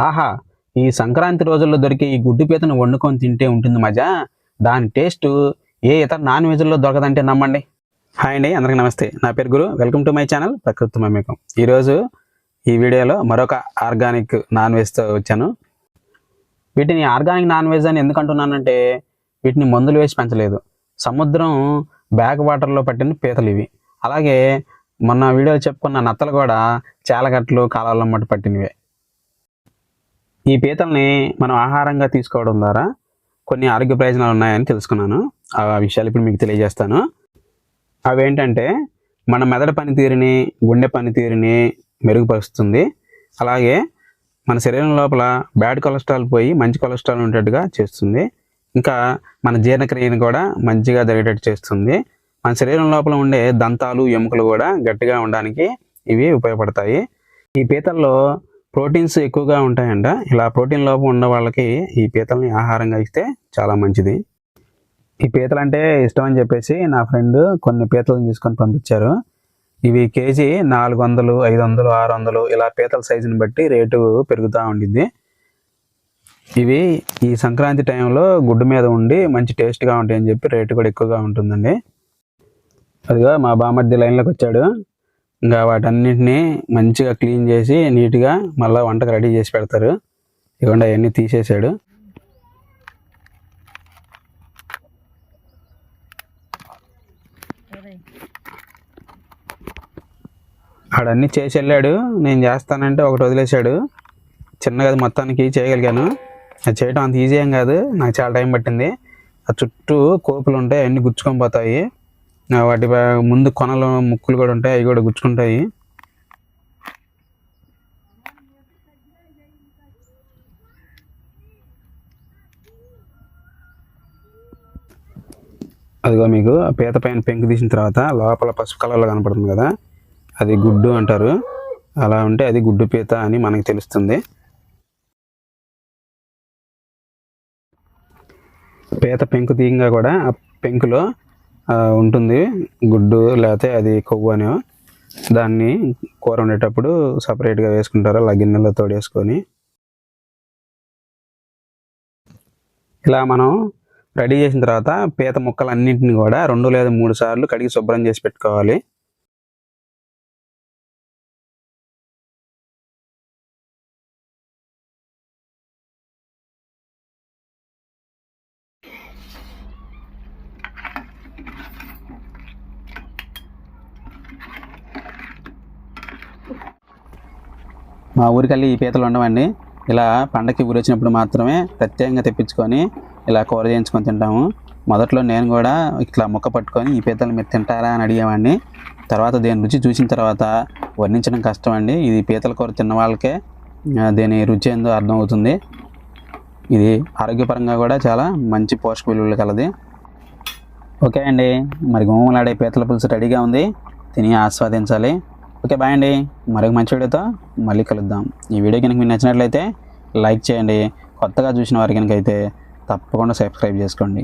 ఆహా! ఈ సంక్రాంతి రోజుల్లో దొరికే ఈ గుడ్డు పీతను వండుకొని తింటే ఉంటుంది మజా. దాని టేస్టు ఏ ఇతర నాన్ వెజ్‌ల్లో దొరకదంటే నమ్మండి. హాయ్ అండి, అందరికి నమస్తే. నా పేరు గురు. వెల్కమ్ టు మై ఛానల్ ప్రకృతి మమేకం. ఈరోజు ఈ వీడియోలో మరొక ఆర్గానిక్ నాన్ వెజ్‌తో వచ్చాను. వీటిని ఆర్గానిక్ నాన్ వెజ్ అని ఎందుకు అంటున్నానంటే వీటిని మందులు వేసి పెంచలేదు. సముద్రం బ్యాక్ వాటర్‌లో పట్టిన పీతలు ఇవి. అలాగే మొన్న వీడియోలో చెప్పుకున్న నత్తలు కూడా చాలగట్లు, కాలువల మట్టి పట్టినవే. ఈ పీతల్ని మనం ఆహారంగా తీసుకోవడం ద్వారా కొన్ని ఆరోగ్య ప్రయోజనాలు ఉన్నాయని తెలుసుకున్నాను. ఆ విషయాలు ఇప్పుడు మీకు తెలియజేస్తాను. అవేంటంటే మన మెదడు పనితీరుని, గుండె పనితీరుని మెరుగుపరుస్తుంది. అలాగే మన శరీరం లోపల బ్యాడ్ కొలెస్ట్రాల్ పోయి మంచి కొలెస్ట్రాల్ ఉండేట్టుగా చేస్తుంది. ఇంకా మన జీర్ణక్రియను కూడా మంచిగా జరిగేటట్టు చేస్తుంది. మన శరీరం లోపల ఉండే దంతాలు, ఎముకలు కూడా గట్టిగా ఉండడానికి ఇవి ఉపయోగపడతాయి. ఈ పీతల్లో ప్రోటీన్స్ ఎక్కువగా ఉంటాయంట. ఇలా ప్రోటీన్ లోపం ఉన్న వాళ్ళకి ఈ పీతల్ని ఆహారంగా ఇస్తే చాలా మంచిది. ఈ పీతలు అంటే ఇష్టం అని చెప్పేసి నా ఫ్రెండ్ కొన్ని పీతలను తీసుకొని పంపించారు. ఇవి కేజీ 400, 500, 600 ఇలా పీతల సైజుని బట్టి రేటు పెరుగుతూ ఉండిద్ది. ఇవి ఈ సంక్రాంతి టైంలో గుడ్డు మీద ఉండి మంచి టేస్ట్గా ఉంటాయని చెప్పి రేటు కూడా ఎక్కువగా ఉంటుందండి. అదిగో మా బామర్ది లైన్లోకి వచ్చాడు. ఇంకా వాటన్నిటిని మంచిగా క్లీన్ చేసి నీట్గా మళ్ళీ వంటకు రెడీ చేసి పెడతారు. ఇవ్వండి అవన్నీ తీసేసాడు. ఆడన్నీ చేసి వెళ్ళాడు. నేను చేస్తానంటే ఒకటి వదిలేశాడు. చిన్నగా మొత్తానికి చేయగలిగాను. అది చేయడం అంత ఈజీ ఏం కాదు, నాకు చాలా టైం పట్టింది. ఆ చుట్టూ కోపులు ఉంటాయి, అన్నీ గుచ్చుకొని పోతాయి. వాటి ముందు కొనలు, ముక్కులు కూడా ఉంటాయి, అవి కూడా గుచ్చుకుంటాయి. అదిగో మీకు పీత పైన పెంకు తీసిన తర్వాత లోపల పసుపు కలర్లో కనపడుతుంది కదా, అది గుడ్డు అంటారు. అలా ఉంటే అది గుడ్డు పీత అని మనకు తెలుస్తుంది. పీత పెంకు తీయంగా కూడా ఆ పెంకులో ఉంటుంది గుడ్డు, లేకపోతే అది కొవ్వు అని. దాన్ని కూర వండేటప్పుడు సపరేట్గా వేసుకుంటారు, అలా గిన్నెలో తోడేసుకొని. ఇలా మనం రెడీ చేసిన తర్వాత పీత ముక్కలన్నింటిని కూడా 2 లేదా 3 సార్లు కడిగి శుభ్రం చేసి పెట్టుకోవాలి. మా ఊరికెళ్ళి ఈ పీతలు ఉండవండి. ఇలా పండగకి ఊరు వచ్చినప్పుడు మాత్రమే ప్రత్యేకంగా తెప్పించుకొని ఇలా కూర చేయించుకొని తింటాము. మొదట్లో నేను కూడా ఇట్లా ముక్క పట్టుకొని ఈ పీతలు మీరు తింటారా అని అడిగేవాడిని. తర్వాత దీని రుచి చూసిన తర్వాత వర్ణించడం కష్టం అండి. ఇది పీతల కూర తిన్న వాళ్ళకే దీని రుచి ఏందో అర్థమవుతుంది. ఇది ఆరోగ్యపరంగా కూడా చాలా మంచి పోషక విలువలు కలది. ఓకే అండి, మరి గుమలాడే పీతల పులుసు రెడీగా ఉంది, తిని ఆస్వాదించాలి. ఓకే, బాయ్ అండి. మరొక మంచి వీడియోతో మళ్ళీ కలుద్దాం. ఈ వీడియో కనుక మీకు నచ్చినట్లయితే లైక్ చేయండి. కొత్తగా చూసిన వారి కనుక అయితే తప్పకుండా సబ్స్క్రైబ్ చేసుకోండి.